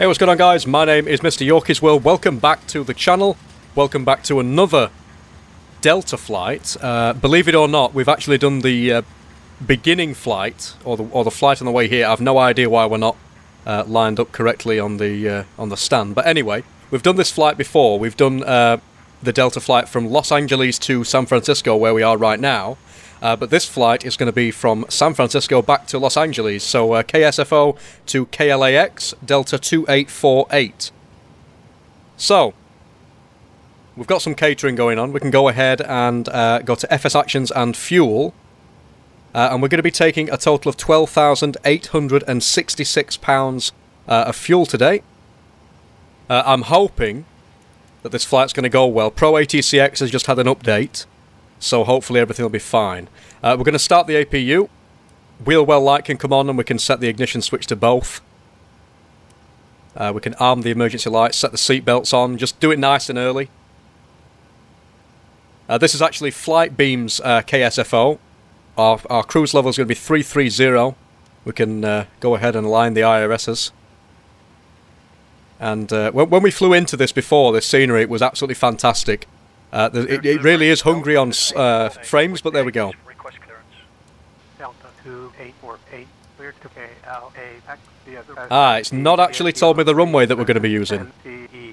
Hey, what's going on, guys? My name is MrYorkiesWorld. Welcome back to the channel. Welcome back to another Delta flight. Believe it or not, we've actually done the beginning flight, or the flight on the way here. I've no idea why we're not lined up correctly on the stand. But anyway, we've done this flight before. We've done the Delta flight from Los Angeles to San Francisco, where we are right now. But this flight is going to be from San Francisco back to Los Angeles. So KSFO to KLAX, Delta 2848. So, we've got some catering going on. We can go ahead and go to FS Actions and Fuel. And we're going to be taking a total of £12,866 of fuel today. I'm hoping that this flight's going to go well. Pro ATCX has just had an update, so hopefully everything will be fine. We're going to start the APU. Wheel well light can come on and we can set the ignition switch to both. We can arm the emergency lights, set the seat belts on, just do it nice and early. This is actually Flight Beam's KSFO. Our cruise level is going to be 330. We can go ahead and align the IRSs. And when we flew into this before, this scenery, it was absolutely fantastic. It really is hungry on frames, but there we go. It's not actually told me the runway that we're going to be using.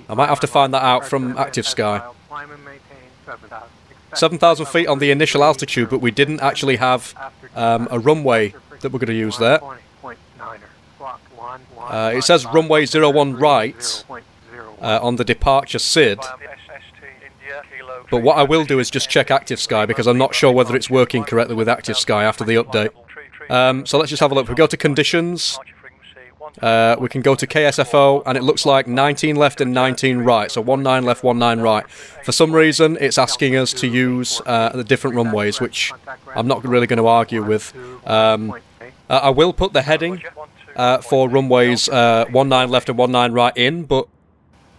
I might have to find that out from Active Sky. 7,000 feet on the initial altitude, but we didn't actually have a runway that we're going to use there. It says runway 01 right on the departure SID. But what I will do is just check Active Sky, because I'm not sure whether it's working correctly with Active Sky after the update. So let's just have a look. If we go to Conditions, we can go to KSFO, and it looks like 19 left and 19 right. So 19 left, 19 right. For some reason, it's asking us to use the different runways, which I'm not really going to argue with. I will put the heading for runways 19 left and 19 right in, but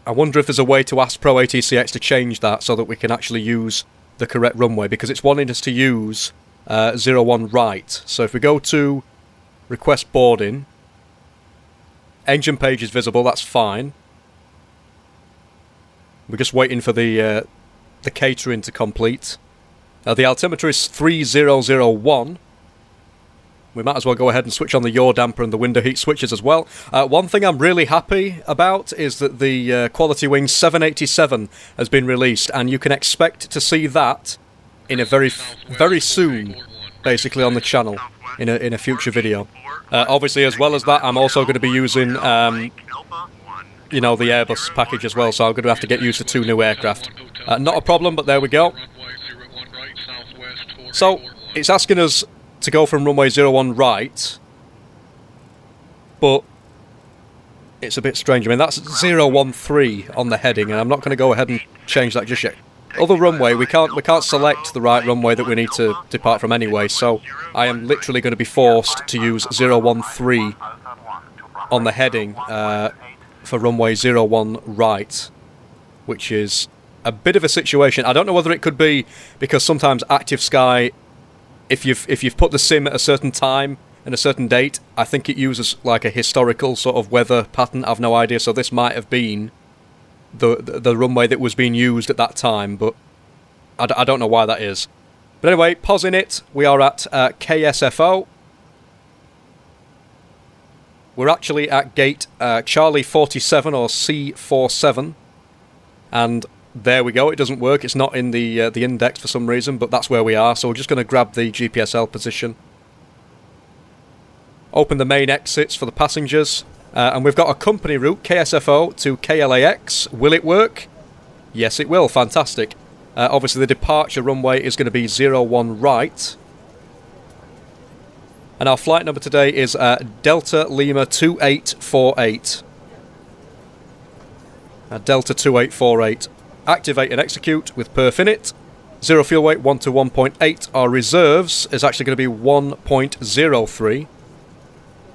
I wonder if there's a way to ask Pro ATCX to change that so that we can actually use the correct runway, because it's wanting us to use 01 right. So if we go to Request Boarding, engine page is visible, that's fine. We're just waiting for the catering to complete. The altimeter is 3001. We might as well go ahead and switch on the yaw damper and the window heat switches as well. One thing I'm really happy about is that the Quality Wing 787 has been released, and you can expect to see that in a very soon, basically, on the channel in a future video. Obviously, as well as that, I'm also going to be using, you know, the Airbus package as well, so I'm going to have to get used to 2 new aircraft. Not a problem, but there we go. So, it's asking us to go from runway 01 right, but it's a bit strange. I mean, that's 013 on the heading, and I'm not going to go ahead and change that just yet. Other runway, we can't select the right runway that we need to depart from anyway, so I am literally going to be forced to use 013 on the heading for runway 01 right, which is a bit of a situation. I don't know whether it could be because sometimes Active Sky, if you've put the sim at a certain time and a certain date, I think it uses like a historical sort of weather pattern. I've no idea, so this might have been the runway that was being used at that time, but I don't know why that is. But anyway, pausing it, we are at KSFO. We're actually at gate Charlie 47 or C47, and there we go. It doesn't work. It's not in the index for some reason, but that's where we are. So we're just going to grab the GPSL position. Open the main exits for the passengers. And we've got a company route, KSFO to KLAX. Will it work? Yes, it will. Fantastic. Obviously, the departure runway is going to be 01 right. And our flight number today is Delta Lima 2848. Delta 2848. Activate and execute with perf in it. 0 fuel weight, 1 to 1.8. Our reserves is actually going to be 1.03.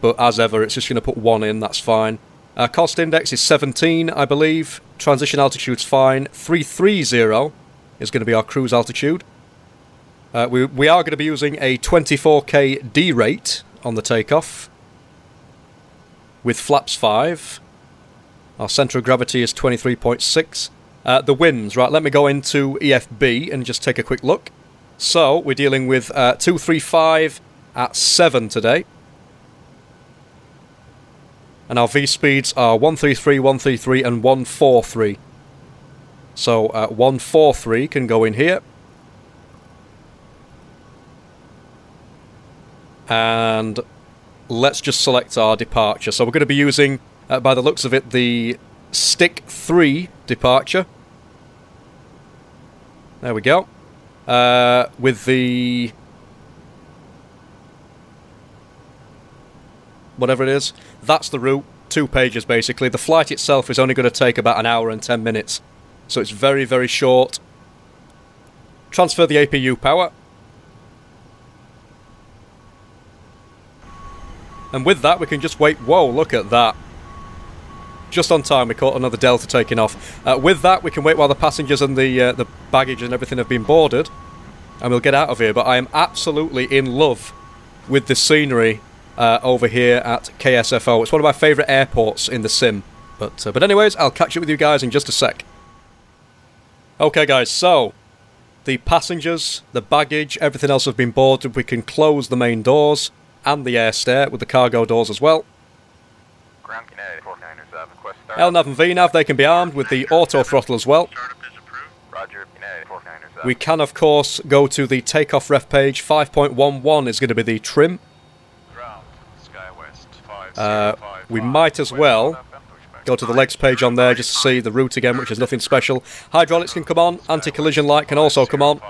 But as ever, it's just going to put 1 in, that's fine. Cost index is 17, I believe. Transition altitude's fine. 330 is going to be our cruise altitude. We are going to be using a 24K D rate on the takeoff with flaps 5. Our centre of gravity is 23.6. The winds, right, let me go into EFB and just take a quick look. So, we're dealing with 235 at 7 today. And our V-speeds are 133, 133 and 143. So, 143 can go in here. And let's just select our departure. So we're going to be using, by the looks of it, the Stick 3 departure. There we go. With the... whatever it is. That's the route. 2 pages, basically. The flight itself is only going to take about an hour and 10 minutes. So it's very, very short. Transfer the APU power. And with that, we can just wait. Whoa, look at that. Just on time, we caught another Delta taking off. With that, we can wait while the passengers and the baggage and everything have been boarded. And we'll get out of here. But I am absolutely in love with the scenery over here at KSFO. It's one of my favourite airports in the sim. But anyways, I'll catch up with you guys in just a sec. Okay, guys, so the passengers, the baggage, everything else have been boarded. We can close the main doors and the air stair with the cargo doors as well. LNAV and VNAV, they can be armed with the auto throttle as well. We can, of course, go to the takeoff ref page. 5.11 is going to be the trim. We might as well go to the legs page on there just to see the route again, which is nothing special. Hydraulics can come on, anti-collision light can also come on.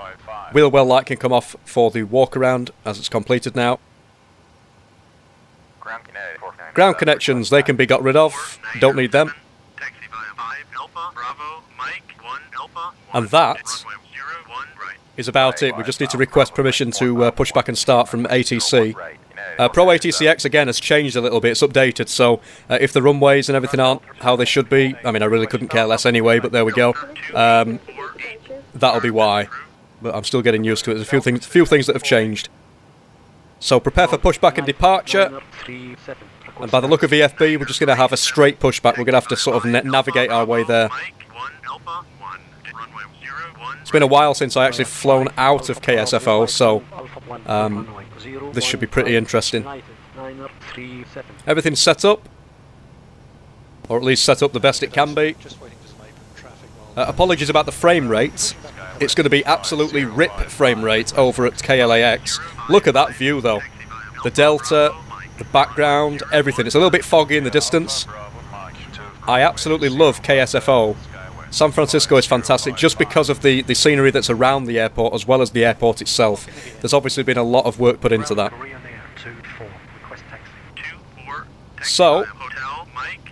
Wheel well light can come off for the walk around as it's completed now. Ground connections, they can be got rid of, don't need them. And that is about it. We just need to request permission to push back and start from ATC. Pro ATCX again has changed a little bit, it's updated, so if the runways and everything aren't how they should be, I mean I really couldn't care less anyway, but there we go. That'll be why. But I'm still getting used to it. There's a few things that have changed. So prepare for pushback and departure. And by the look of EFB, we're just going to have a straight pushback. We're going to have to sort of navigate our way there. It's been a while since I actually flown out of KSFO, so this should be pretty interesting. Everything's set up, or at least set up the best it can be. Apologies about the frame rate. It's going to be absolutely rip frame rate over at KLAX. Look at that view though. The Delta, the background, everything. It's a little bit foggy in the distance. I absolutely love KSFO. San Francisco is fantastic just because of the scenery that's around the airport as well as the airport itself. There's obviously been a lot of work put into that. So,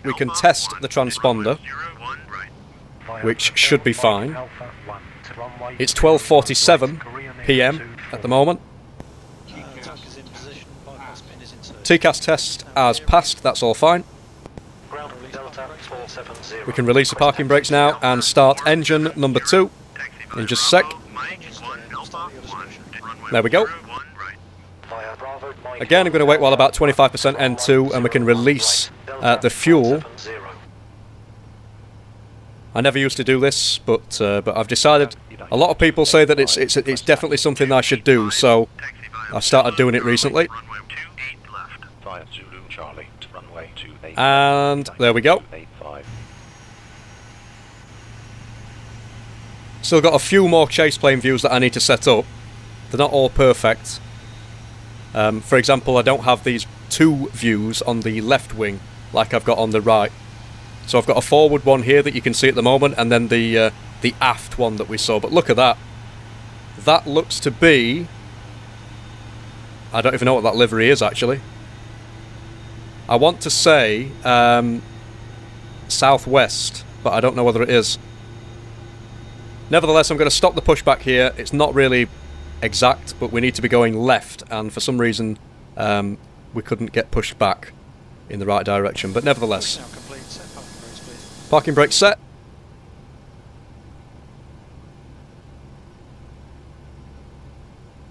we can test the transponder, which should be fine. It's 12:47 PM at the moment. TCAS test has passed, that's all fine. We can release the parking brakes now and start engine number 2 in just a sec. There we go. Again, I'm going to wait while about 25% N2 and we can release the fuel. I never used to do this, but I've decided. A lot of people say that it's definitely something I should do, so I started doing it recently. And there we go. Still got a few more chase plane views that I need to set up. They're not all perfect. For example, I don't have these 2 views on the left wing like I've got on the right. So I've got a forward one here that you can see at the moment, and then the aft one that we saw. But look at that. That looks to be... I don't even know what that livery is, actually. I want to say Southwest, but I don't know whether it is. Nevertheless, I'm going to stop the pushback here. It's not really exact, but we need to be going left, and for some reason we couldn't get pushed back in the right direction. But nevertheless, parking brake set.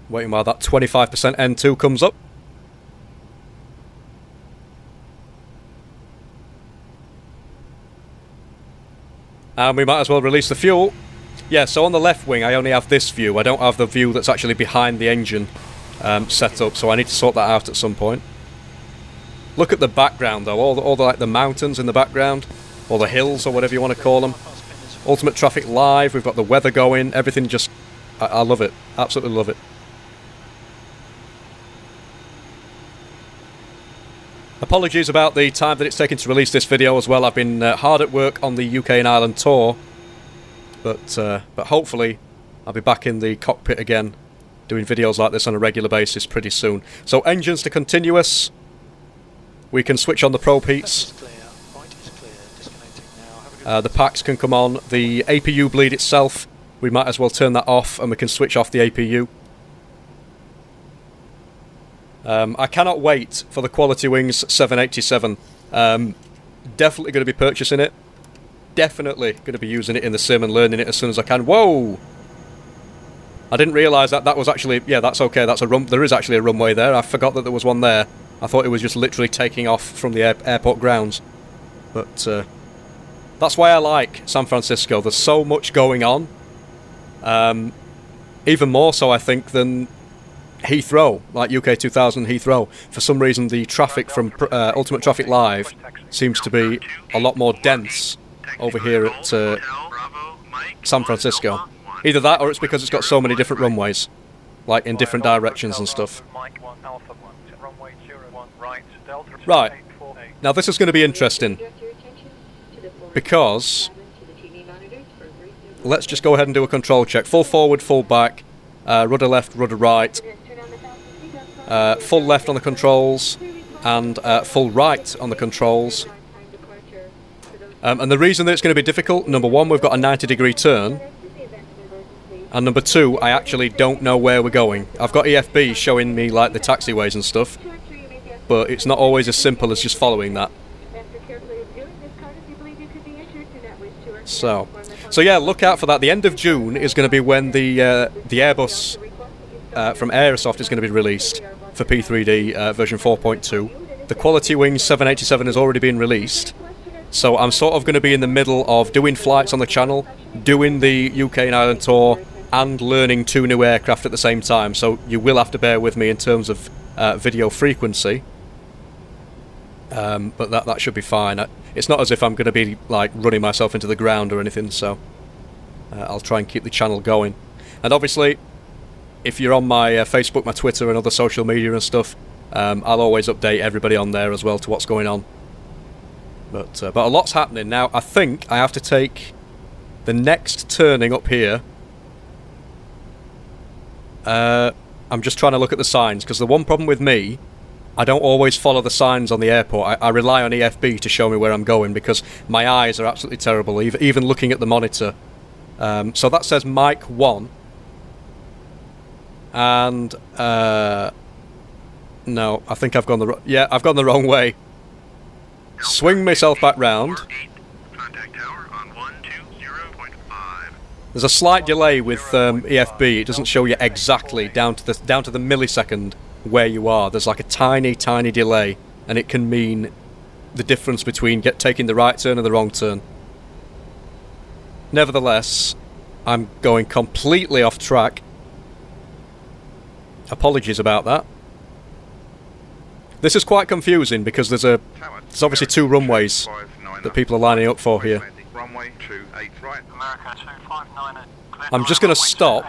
Waiting while that 25% N2 comes up. And we might as well release the fuel. Yeah, so on the left wing I only have this view. I don't have the view that's actually behind the engine set up, so I need to sort that out at some point. Look at the background though, all the like the mountains in the background, or the hills or whatever you want to call them. Ultimate Traffic Live, we've got the weather going, everything just... I love it, absolutely love it. Apologies about the time that it's taken to release this video as well. I've been hard at work on the UK and Ireland tour, but hopefully I'll be back in the cockpit again, doing videos like this on a regular basis pretty soon. So engines to continuous. We can switch on the probe heats. The packs can come on. The APU bleed itself, we might as well turn that off and we can switch off the APU. I cannot wait for the Quality Wings 787. Definitely going to be purchasing it. Definitely going to be using it in the sim and learning it as soon as I can. Whoa! I didn't realise that that was actually... Yeah, that's okay. That's a there is actually a runway there. I forgot that there was one there. I thought it was just literally taking off from the airport grounds. But that's why I like San Francisco. There's so much going on. Even more so, I think, than Heathrow, like UK 2000 Heathrow. For some reason, the traffic from Ultimate Traffic Live seems to be a lot more dense over here at San Francisco. Either that, or it's because it's got so many different runways, like in different directions and stuff. Right, now this is going to be interesting, because let's just go ahead and do a control check. Full forward, full back, rudder left, rudder right, full left on the controls, and full right on the controls. And the reason that it's going to be difficult, number one, we've got a 90-degree turn, and number two, I actually don't know where we're going. I've got EFB showing me like the taxiways and stuff, but it's not always as simple as just following that. So yeah, look out for that. The end of June is going to be when the Airbus from Aerosoft is going to be released for P3D version 4.2. The Quality Wings 787 has already been released, so I'm sort of going to be in the middle of doing flights on the channel, doing the UK and Ireland tour, and learning 2 new aircraft at the same time, so you will have to bear with me in terms of video frequency. But that should be fine. It's not as if I'm going to be like running myself into the ground or anything, so I'll try and keep the channel going. And obviously, if you're on my Facebook, my Twitter and other social media and stuff, I'll always update everybody on there as well to what's going on. But a lot's happening now. I think I have to take the next turning up here. I'm just trying to look at the signs, because the one problem with me, I don't always follow the signs on the airport. I rely on EFB to show me where I'm going, because my eyes are absolutely terrible, even looking at the monitor. So that says Mike 1. And, no, I think I've gone the yeah, I've gone the wrong way. Swing myself back round. There's a slight delay with EFB. It doesn't show you exactly down to the millisecond where you are. There's like a tiny delay, and it can mean the difference between taking the right turn and the wrong turn. Nevertheless, I'm going completely off track. Apologies about that. This is quite confusing because there's obviously 2 runways that people are lining up for here. I'm just going to stop,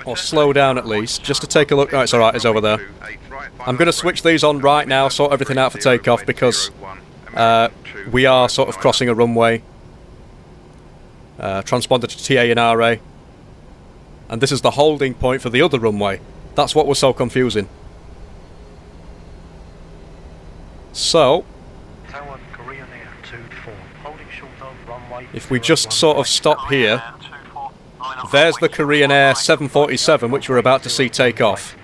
or slow down at least, just to take a look. Oh, it's alright, it's over there. I'm going to switch these on right now, sort everything out for takeoff, because we are sort of crossing a runway. Transponder to TA and RA. And this is the holding point for the other runway. That's what was so confusing. So, if we just sort of stop here, there's the Korean Air 747, which we're about to see take off.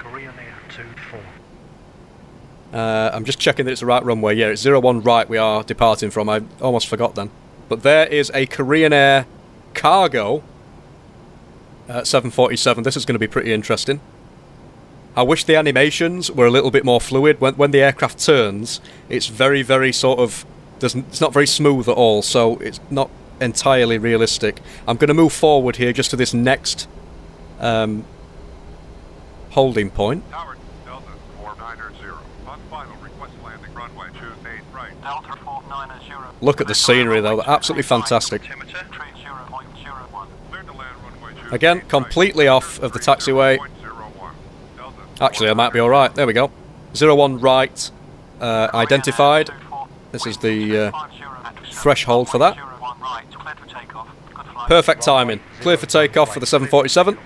I'm just checking that it's the right runway. Yeah, it's 01 right we are departing from. I almost forgot then. But there is a Korean Air cargo 747. This is going to be pretty interesting. I wish the animations were a little bit more fluid. When the aircraft turns, it's very sort of It's not very smooth at all, so it's not entirely realistic. I'm going to move forward here just to this next holding point. Tower Delta 490. On final request landing runway 28 right. Delta 490. Look at the scenery though, they're absolutely fantastic. Again, completely off of the taxiway. Actually, I might be alright. There we go. 01 right identified. This is the threshold for that. Perfect timing. Clear for takeoff for the 747.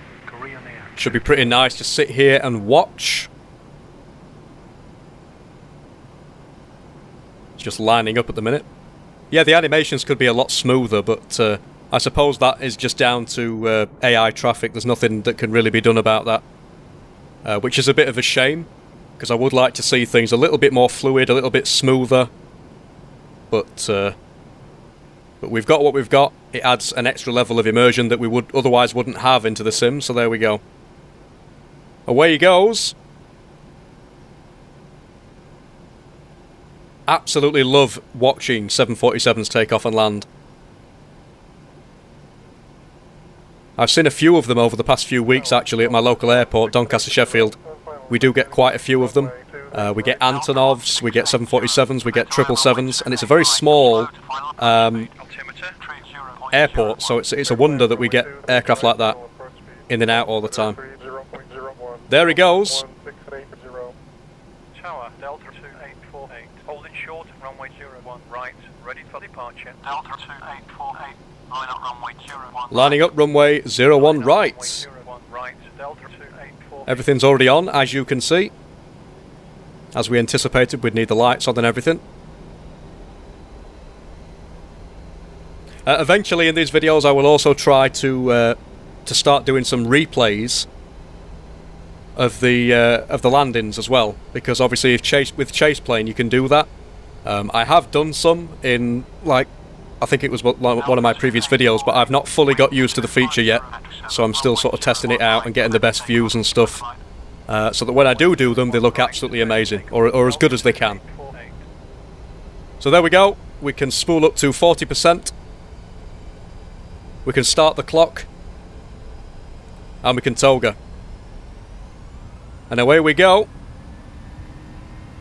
Should be pretty nice to sit here and watch. It's just lining up at the minute. Yeah, the animations could be a lot smoother, but I suppose that is just down to AI traffic. There's nothing that can really be done about that. Which is a bit of a shame, because I would like to see things a little bit more fluid, a little bit smoother. But we've got what we've got. It adds an extra level of immersion that we otherwise wouldn't have into the sim, so there we go. Away he goes. Absolutely love watching 747s take off and land. I've seen a few of them over the past few weeks actually at my local airport, Doncaster, Sheffield. We do get quite a few of them. We get Antonovs, we get 747s, we get 777s, and it's a very small airport, so it's a wonder that we get aircraft like that in and out all the time. There he goes. Tower Delta 2848. Holding short runway 01 right. Ready for departure. Delta 2848. Line up runway 01. Lining up runway 01 right. Everything's already on, as you can see. As we anticipated, we'd need the lights on and everything. Eventually in these videos I will also try to start doing some replays of the landings as well, because obviously with chase plane you can do that. I have done some in, like, I think it was one of my previous videos, but I've not fully got used to the feature yet, so I'm still sort of testing it out and getting the best views and stuff, so that when I do them they look absolutely amazing, or as good as they can. So there we go, we can spool up to 40%, we can start the clock, and we can toga. And away we go.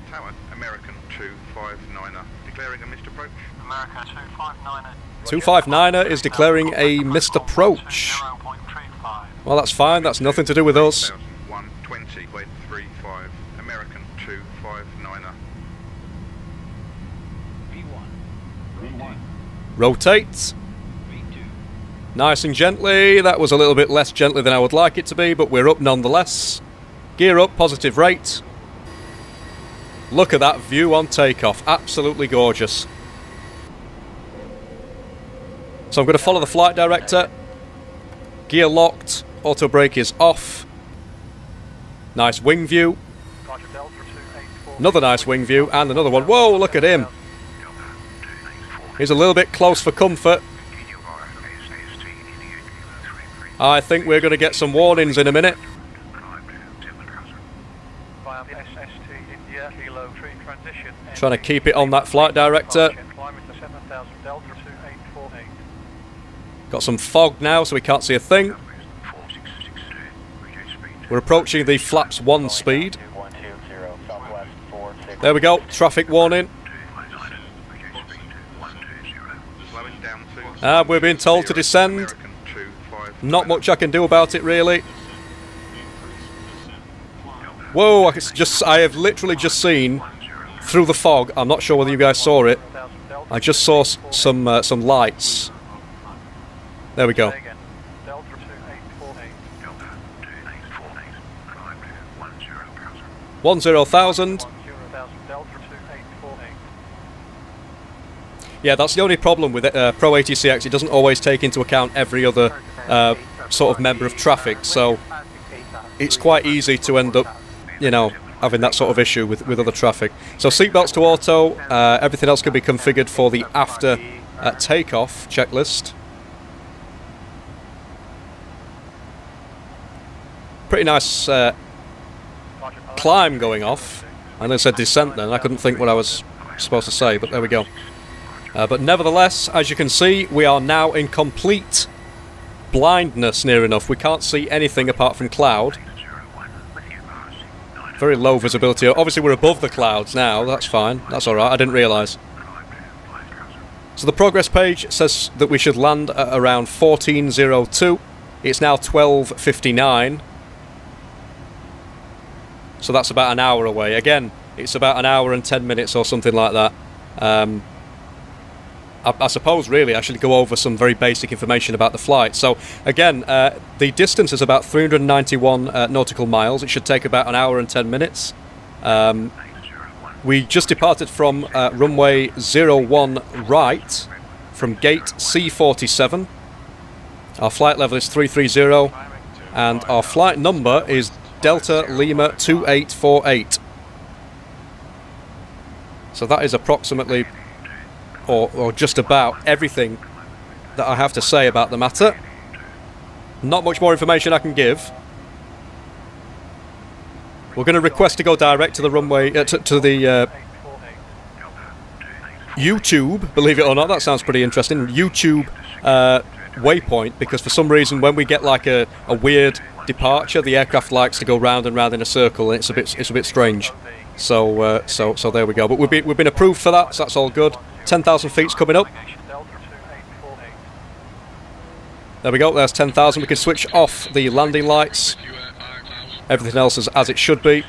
Tower, American 259er, declaring a missed approach. American 259er. 259er is declaring a missed approach. Well, that's fine, that's nothing to do with us. 120.35, American 259er. V1. Rotate. Nice and gently. That was a little bit less gently than I would like it to be, but we're up nonetheless. Gear up, positive rate. Look at that view on takeoff. Absolutely gorgeous. So I'm going to follow the flight director. Gear locked. Auto brake is off. Nice wing view. Another nice wing view and another one. Whoa, look at him. He's a little bit close for comfort. I think we're going to get some warnings in a minute. Trying to keep it on that flight director. Got some fog now, so we can't see a thing. We're approaching the flaps 1 speed. There we go, traffic warning. We're being told to descend. Not much I can do about it, really. Whoa, I have literally just seen through the fog. I'm not sure whether you guys saw it. I just saw some lights. There we go. 10,000. Yeah, that's the only problem with Pro ATCX. It doesn't always take into account every other sort of member of traffic, so it's quite easy to end up, you know, having that sort of issue with other traffic. So seatbelts to auto, everything else can be configured for the after takeoff checklist. Pretty nice climb going off. I know it said descent then, I couldn't think what I was supposed to say, but there we go. But nevertheless, as you can see, we are now in complete blindness near enough. We can't see anything apart from cloud. Very low visibility. Obviously we're above the clouds now, that's fine. That's alright, I didn't realise. So the progress page says that we should land at around 14:02. It's now 12:59. So that's about an hour away. Again, it's about an hour and 10 minutes or something like that. I suppose really I should go over some very basic information about the flight. So again, the distance is about 391 nautical miles. It should take about an hour and 10 minutes. We just departed from runway 01 right from gate C47. Our flight level is 330 and our flight number is Delta Lima 2848. So that is approximately or just about everything that I have to say about the matter. Not much more information I can give. We're going to request to go direct to the runway, to the YouTube, believe it or not, that sounds pretty interesting, YouTube waypoint, because for some reason when we get like a weird departure, the aircraft likes to go round and round in a circle, and it's a bit strange. So so there we go. But we've been approved for that, so that's all good. 10,000 feet's coming up. There we go, there's 10,000. We can switch off the landing lights. Everything else is as it should be.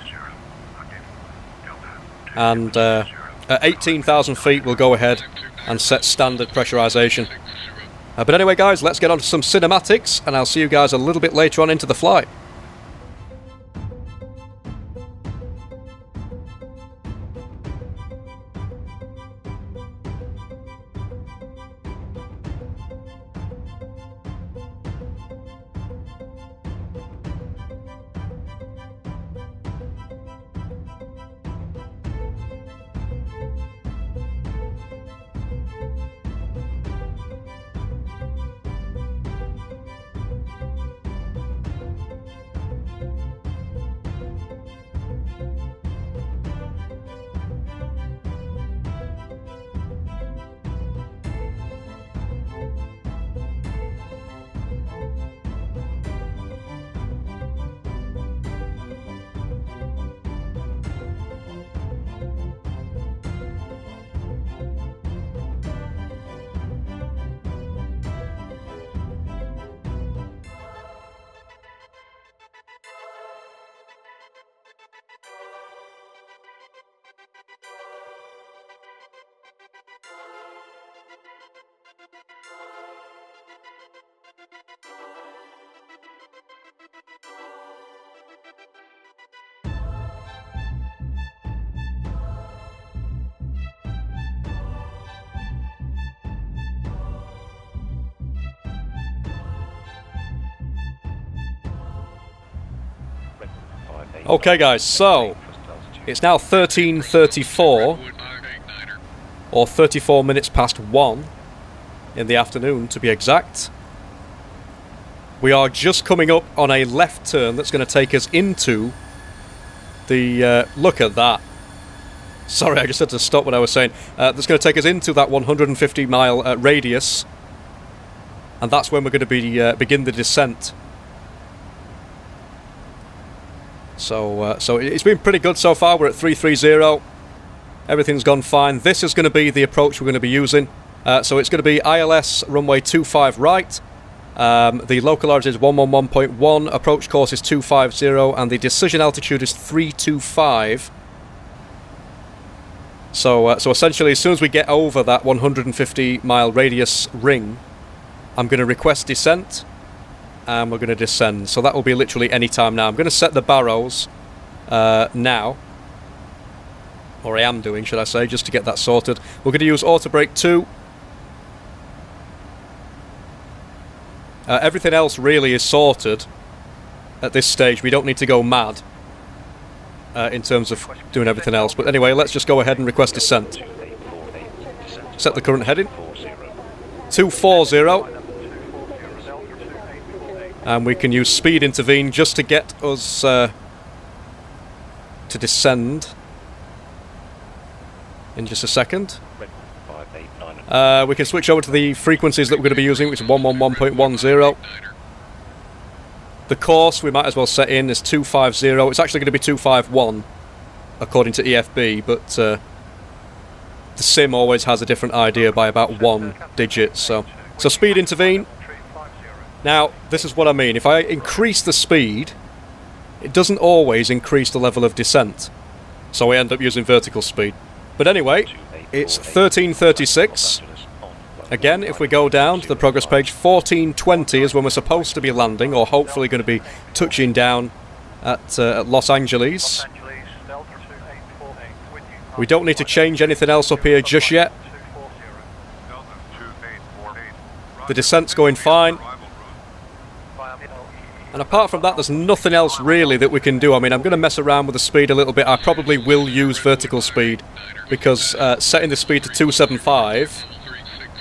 And at 18,000 feet we'll go ahead and set standard pressurization. But anyway guys, let's get on to some cinematics, and I'll see you guys a little bit later on into the flight. Okay guys, so it's now 13:34 or 34 minutes past 1 in the afternoon to be exact. We are just coming up on a left turn that's going to take us into the look at that. Sorry, I just had to stop what I was saying. That's going to take us into that 150 mile radius, and that's when we're going to be begin the descent. So it's been pretty good so far. We're at 330. Everything's gone fine. This is going to be the approach we're going to be using. So it's going to be ILS runway 25 right. The local altitude is 111.1. Approach course is 250, and the decision altitude is 325. So essentially, as soon as we get over that 150 mile radius ring, I'm going to request descent. And we're going to descend, so that will be literally any time now. I'm going to set the barrows now, or I am doing, should I say, just to get that sorted. We're going to use auto brake 2. Everything else really is sorted at this stage. We don't need to go mad in terms of doing everything else. But anyway, let's just go ahead and request descent. Set the current heading 240. And we can use speed intervene just to get us to descend in just a second. We can switch over to the frequencies that we're going to be using, which is 111.10. The course we might as well set in is 250. It's actually going to be 251, according to EFB, but the sim always has a different idea by about 1 digit. So speed intervene. Now, this is what I mean. If I increase the speed, it doesn't always increase the level of descent. So we end up using vertical speed. But anyway, it's 1336. Again, if we go down to the progress page, 1420 is when we're supposed to be landing, or hopefully going to be touching down at Los Angeles. We don't need to change anything else up here just yet. The descent's going fine. And apart from that, there's nothing else really that we can do. I mean, I'm going to mess around with the speed a little bit. I probably will use vertical speed, because setting the speed to 275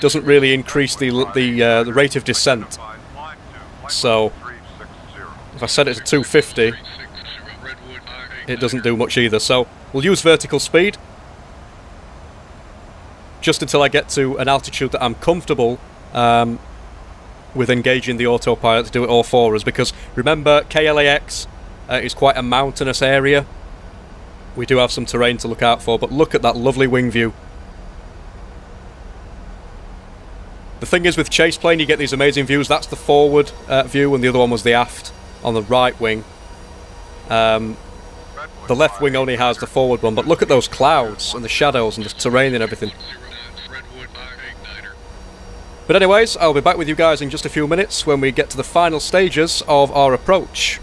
doesn't really increase the rate of descent. So if I set it to 250, it doesn't do much either. So we'll use vertical speed just until I get to an altitude that I'm comfortable with engaging the autopilot to do it all for us, because remember, KLAX is quite a mountainous area. We do have some terrain to look out for, but look at that lovely wing view. The thing is, with chase plane you get these amazing views. That's the forward view, and the other one was the aft on the right wing. The left wing only has the forward one, but look at those clouds and the shadows and the terrain and everything. But anyways, I'll be back with you guys in just a few minutes when we get to the final stages of our approach.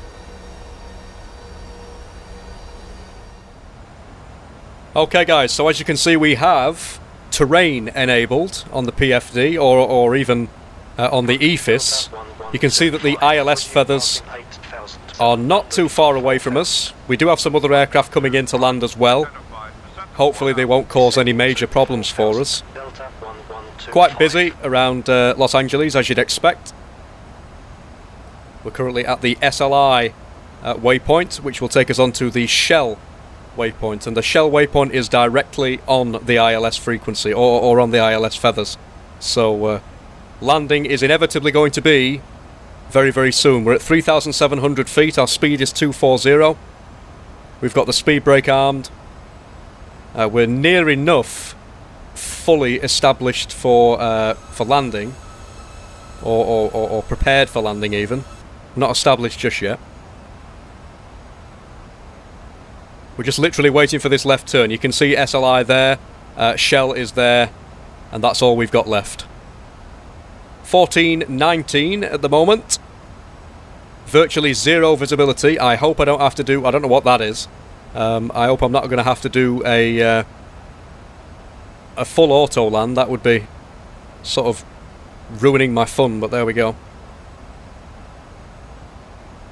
Okay guys, so as you can see, we have terrain enabled on the PFD, or even on the EFIS. You can see that the ILS feathers are not too far away from us. We do have some other aircraft coming in to land as well. Hopefully they won't cause any major problems for us. Quite busy around Los Angeles, as you'd expect. We're currently at the SLI waypoint, which will take us onto the Shell waypoint, and the Shell waypoint is directly on the ILS frequency, or on the ILS feathers. So landing is inevitably going to be very, very soon. We're at 3,700 feet, our speed is 240. We've got the speed brake armed. We're near enough fully established for landing, or prepared for landing even. Not established just yet. We're just literally waiting for this left turn. You can see SLI there, Shell is there, and that's all we've got left. 1419 at the moment. Virtually zero visibility. I hope I don't have to do... I don't know what that is. I hope I'm not going to have to do a full auto land. That would be sort of ruining my fun, but there we go.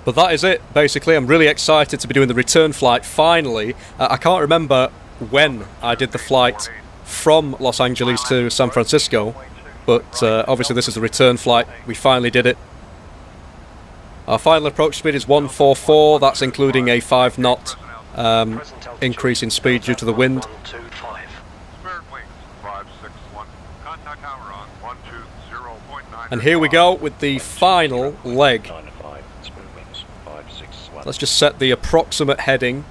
But that is it, basically. I'm really excited to be doing the return flight, finally. I can't remember when I did the flight from Los Angeles to San Francisco, but obviously this is the return flight. We finally did it. Our final approach speed is 144, that's including a 5-knot increase in speed due to the wind. And here we go with the final leg. Let's just set the approximate heading,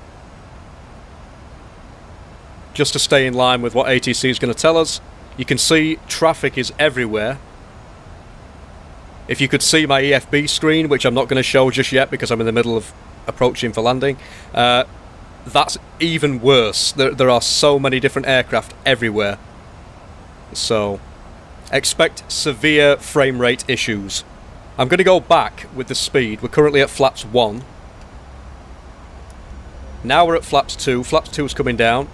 just to stay in line with what ATC is going to tell us. You can see traffic is everywhere. If you could see my EFB screen, which I'm not going to show just yet because I'm in the middle of approaching for landing, that's even worse. There are so many different aircraft everywhere. So expect severe frame rate issues. I'm going to go back with the speed. We're currently at flaps 1. Now we're at flaps 2. Flaps 2 is coming down.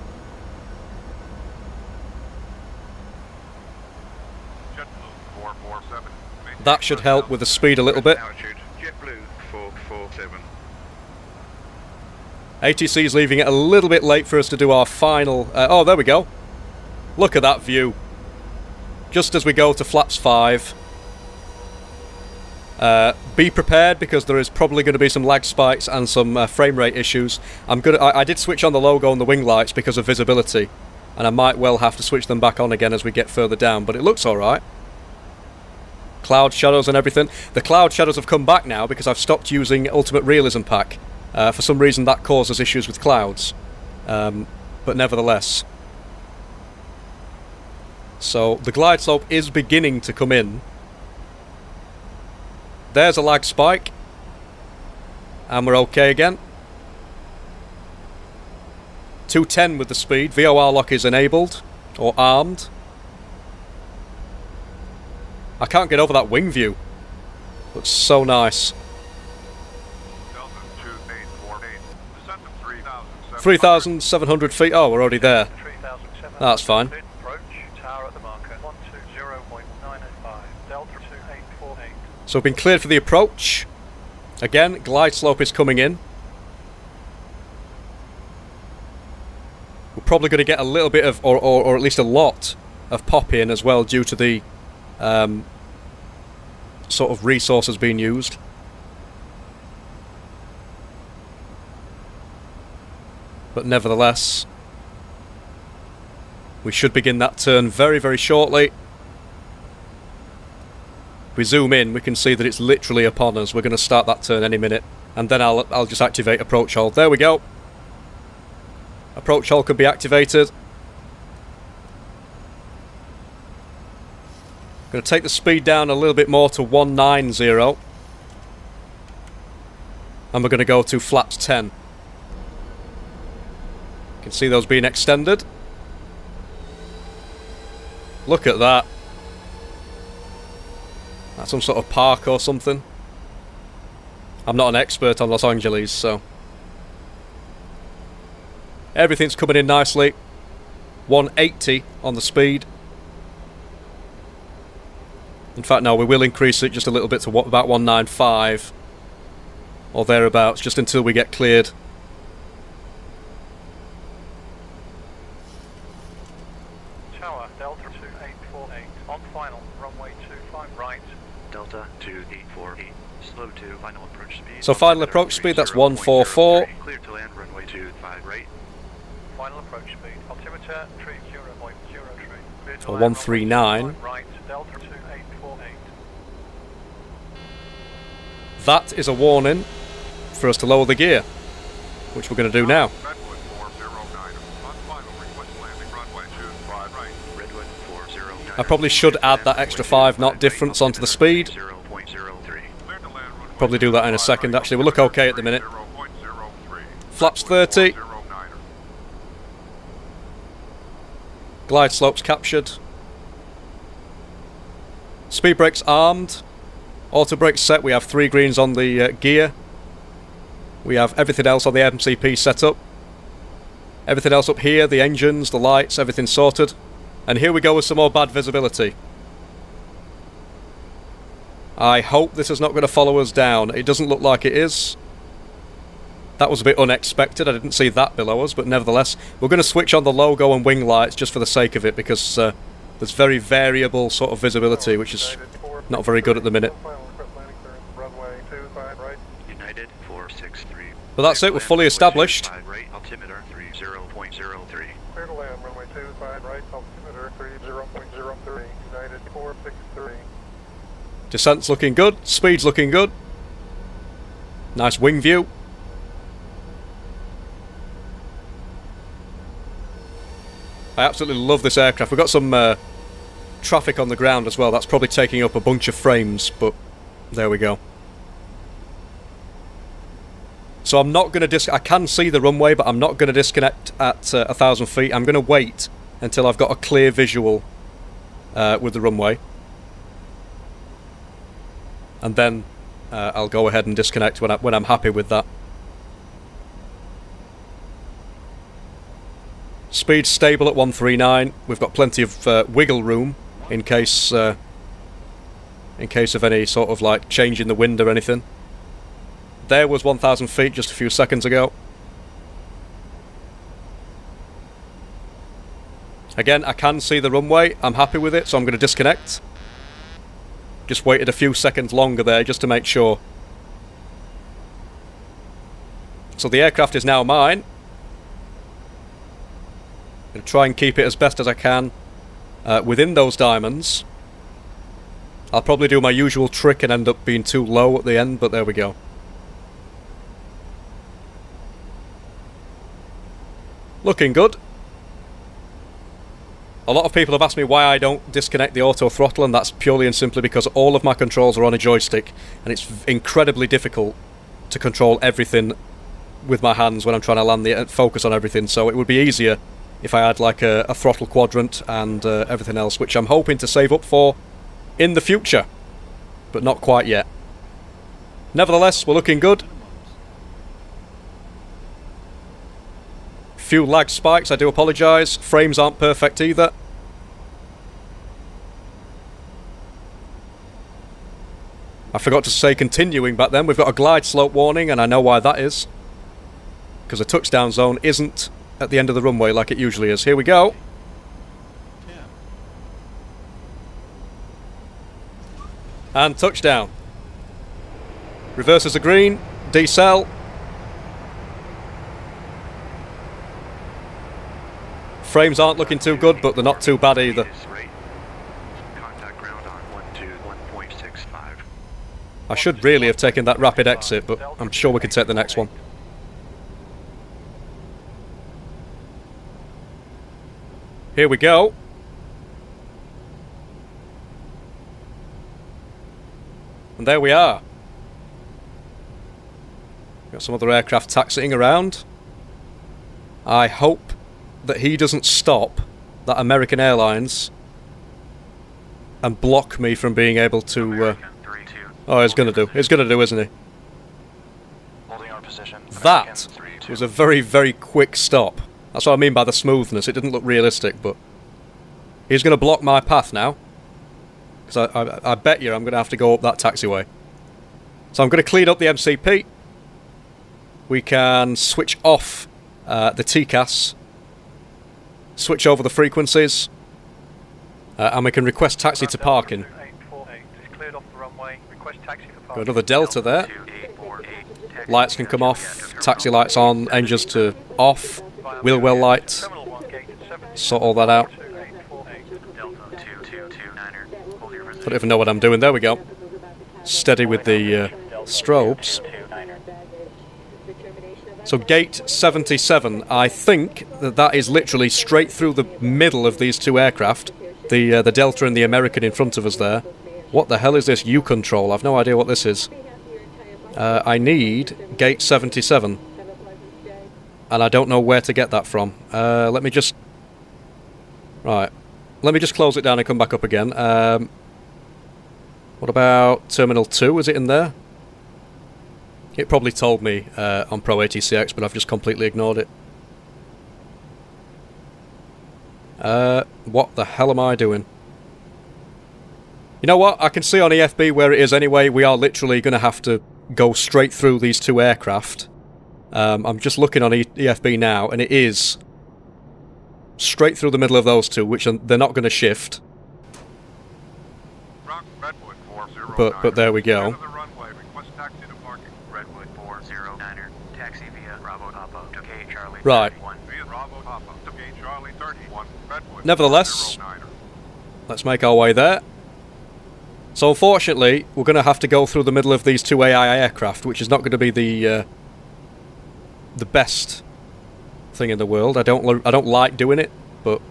That should help with the speed a little bit. ATC is leaving it a little bit late for us to do our final... oh, there we go. Look at that view. Just as we go to flaps 5. Be prepared, because there is probably going to be some lag spikes and some frame rate issues. I did switch on the logo and the wing lights because of visibility. and I might well have to switch them back on again as we get further down, but it looks alright. Cloud shadows and everything. The cloud shadows have come back now because I've stopped using Ultimate Realism Pack. For some reason that causes issues with clouds. But nevertheless. So the glide slope is beginning to come in. There's a lag spike. And we're okay again. 210 with the speed. VOR lock is enabled. Or armed. I can't get over that wing view. Looks so nice. 3,700 feet. Oh, we're already there. That's fine. So we've been cleared for the approach. Again, glide slope is coming in. We're probably going to get a little bit of, or at least a lot of pop in as well due to the sort of resources being used. But nevertheless, we should begin that turn very, very shortly. If we zoom in, we can see that it's literally upon us. We're going to start that turn any minute. And then I'll just activate approach hold. There we go. Approach hold can be activated. Going to take the speed down a little bit more to 190. And we're going to go to flaps 10. You can see those being extended. Look at that. That's some sort of park or something. I'm not an expert on Los Angeles, so... Everything's coming in nicely. 180 on the speed. In fact, no, we will increase it just a little bit to about 195. Or thereabouts, just until we get cleared. Tower, Delta 2848, on final, runway 25 right. Delta 2848, slow to final approach speed. So final approach speed, that's 144. Clear to land, runway 25 right. Final approach speed, altimeter 30.03. So 139. Right, Delta 2848. That is a warning for us to lower the gear, which we're going to do now. I probably should add that extra 5 knot difference onto the speed. Probably do that in a second. Actually, we'll look okay at the minute. Flaps 30. Glide slopes captured. Speed brakes armed. Auto brakes set. We have 3 greens on the gear. We have everything else on the MCP set up. Everything else up here, the engines, the lights, everything sorted. And here we go with some more bad visibility. I hope this is not going to follow us down. It doesn't look like it is. That was a bit unexpected. I didn't see that below us, but nevertheless, we're going to switch on the logo and wing lights just for the sake of it, because there's very variable sort of visibility, which is not very good at the minute. But that's it, we're fully established. Descent's looking good, speed's looking good. Nice wing view. I absolutely love this aircraft. We've got some traffic on the ground as well. That's probably taking up a bunch of frames, but there we go. So I'm not going to I can see the runway, but I'm not going to disconnect at 1,000 feet. I'm going to wait until I've got a clear visual with the runway. And then I'll go ahead and disconnect when I'm happy with that. Speed stable at 139. We've got plenty of wiggle room in case of any sort of like change in the wind or anything. There was 1,000 feet just a few seconds ago. Again, I can see the runway. I'm happy with it, so I'm going to disconnect. Just waited a few seconds longer there just to make sure. So the aircraft is now mine. Going going to try and keep it as best as I can within those diamonds. I'll probably do my usual trick and end up being too low at the end, but there we go. Looking good. A lot of people have asked me why I don't disconnect the auto throttle, and that's purely and simply because all of my controls are on a joystick, and it's incredibly difficult to control everything with my hands when I'm trying to land the focus on everything. So it would be easier if I had like a throttle quadrant and everything else, which I'm hoping to save up for in the future, but not quite yet. Nevertheless, we're looking good. Few lag spikes, I do apologise. Frames aren't perfect either. I forgot to say continuing back then. We've got a glide slope warning, and I know why that is. Because the touchdown zone isn't at the end of the runway like it usually is. Here we go. And touchdown. Reverses are green. Decel. Frames aren't looking too good, but they're not too bad either. I should really have taken that rapid exit, but I'm sure we can take the next one. Here we go. And there we are. Got some other aircraft taxiing around. I hope that he doesn't stop that American Airlines and block me from being able to... oh, he's gonna do. He's gonna do, isn't he? That was a very, very quick stop. That's what I mean by the smoothness. It didn't look realistic, but... he's gonna block my path now. Because I bet you I'm gonna have to go up that taxiway. So I'm gonna clean up the MCP. We can switch off the TCAS. Switch over the frequencies, and we can request taxi to parking. Got another Delta there. Lights can come off, taxi lights on, engines to off, wheel well light. Sort all that out. I don't even know what I'm doing. There we go. Steady with the strobes. So gate 77, I think that is literally straight through the middle of these two aircraft. The Delta and the American in front of us there. What the hell is this U-control? I've no idea what this is. I need gate 77. And I don't know where to get that from. Let me just... right. Let me just close it down and come back up again. What about Terminal 2? Is it in there? It probably told me on Pro ATCX, but I've just completely ignored it. What the hell am I doing? You know what? I can see on EFB where it is anyway. We are literally going to have to go straight through these two aircraft. I'm just looking on EFB now, and it is straight through the middle of those two, which they're not going to shift. But there we go. Right. Nevertheless, let's make our way there. So unfortunately, we're going to have to go through the middle of these two AI aircraft, which is not going to be the best thing in the world. I don't like doing it, but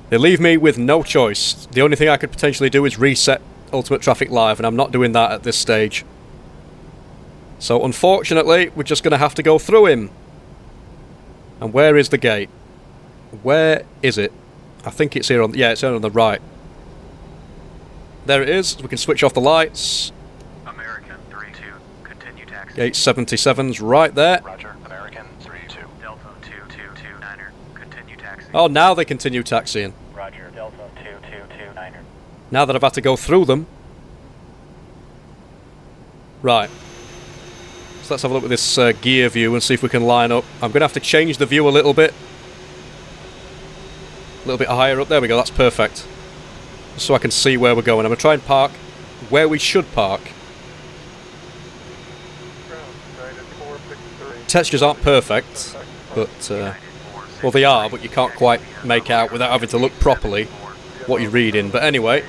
they leave me with no choice. The only thing I could potentially do is reset Ultimate Traffic Live, and I'm not doing that at this stage. So unfortunately, we're just going to have to go through him. And where is the gate? Where is it? I think it's here on... yeah, it's here on the right. There it is. We can switch off the lights. American 32, continue taxi. Gate 77's right there. Roger. American 32, Delta 2229er, continue taxi. Oh, now they continue taxiing. Roger. Delta 2229er. Now that I've had to go through them. Right. So let's have a look at this gear view and see if we can line up. I'm going to have to change the view a little bit. A little bit higher up. There we go, that's perfect. So I can see where we're going. I'm going to try and park where we should park. Textures aren't perfect, but Well, they are, but you can't quite make out without having to look properly what you're reading. But anyway,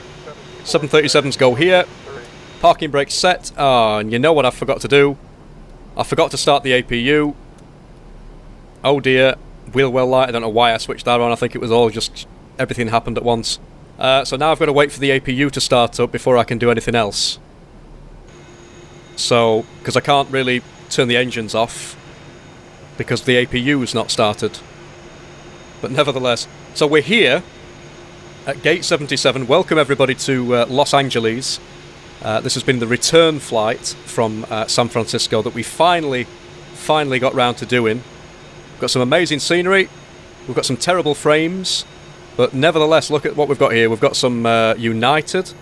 737s go here. Parking brake set. Ah, and you know what I forgot to do? I forgot to start the APU. Oh dear. Wheel well light. I don't know why I switched that on. I think it was all just... everything happened at once. So now I've got to wait for the APU to start up before I can do anything else. So, because I can't really turn the engines off because the APU is not started. But nevertheless, so we're here at Gate 77. Welcome everybody to Los Angeles. This has been the return flight from San Francisco that we finally got round to doing. We've got some amazing scenery. We've got some terrible frames. But nevertheless, look at what we've got here. We've got some United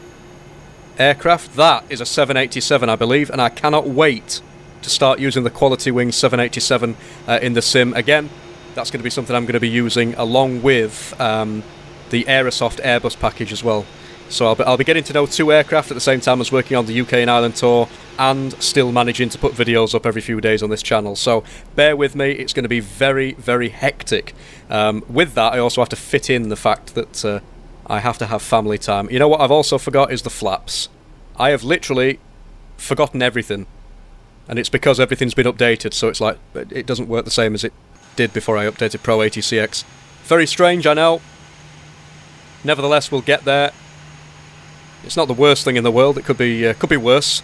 aircraft. That is a 787, I believe, and I cannot wait to start using the Quality Wing 787 in the sim. Again, that's going to be something I'm going to be using along with the Aerosoft Airbus package as well. So I'll be getting to know 2 aircraft at the same time as working on the UK and Ireland tour, and still managing to put videos up every few days on this channel. So bear with me, it's going to be very, very hectic. With that, I also have to fit in the fact that I have to have family time. You know what I've also forgot is the flaps. I have literally forgotten everything. And it's because everything's been updated, so it's like, it doesn't work the same as it did before I updated Pro ATCX. Very strange, I know. Nevertheless, we'll get there. It's not the worst thing in the world. It could be worse.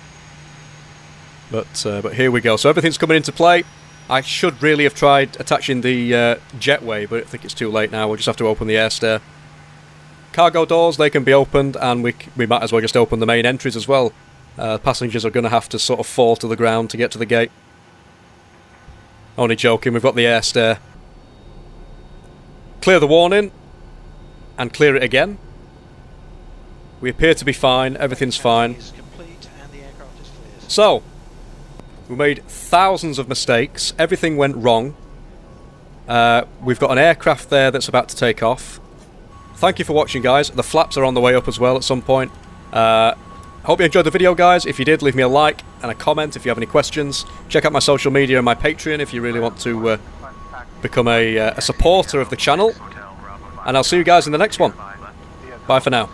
But here we go. So everything's coming into play. I should really have tried attaching the jetway, but I think it's too late now. We'll just have to open the air stair. Cargo doors, they can be opened, and we might as well just open the main entries as well. Passengers are going to have to sort of fall to the ground to get to the gate. Only joking. We've got the air stair. Clear the warning, and clear it again. We appear to be fine, everything's fine. So, we made thousands of mistakes, everything went wrong. We've got an aircraft there that's about to take off. Thank you for watching, guys. The flaps are on the way up as well at some point. Hope you enjoyed the video, guys. If you did, leave me a like and a comment if you have any questions. Check out my social media and my Patreon if you really want to become a supporter of the channel. And I'll see you guys in the next one. Bye for now.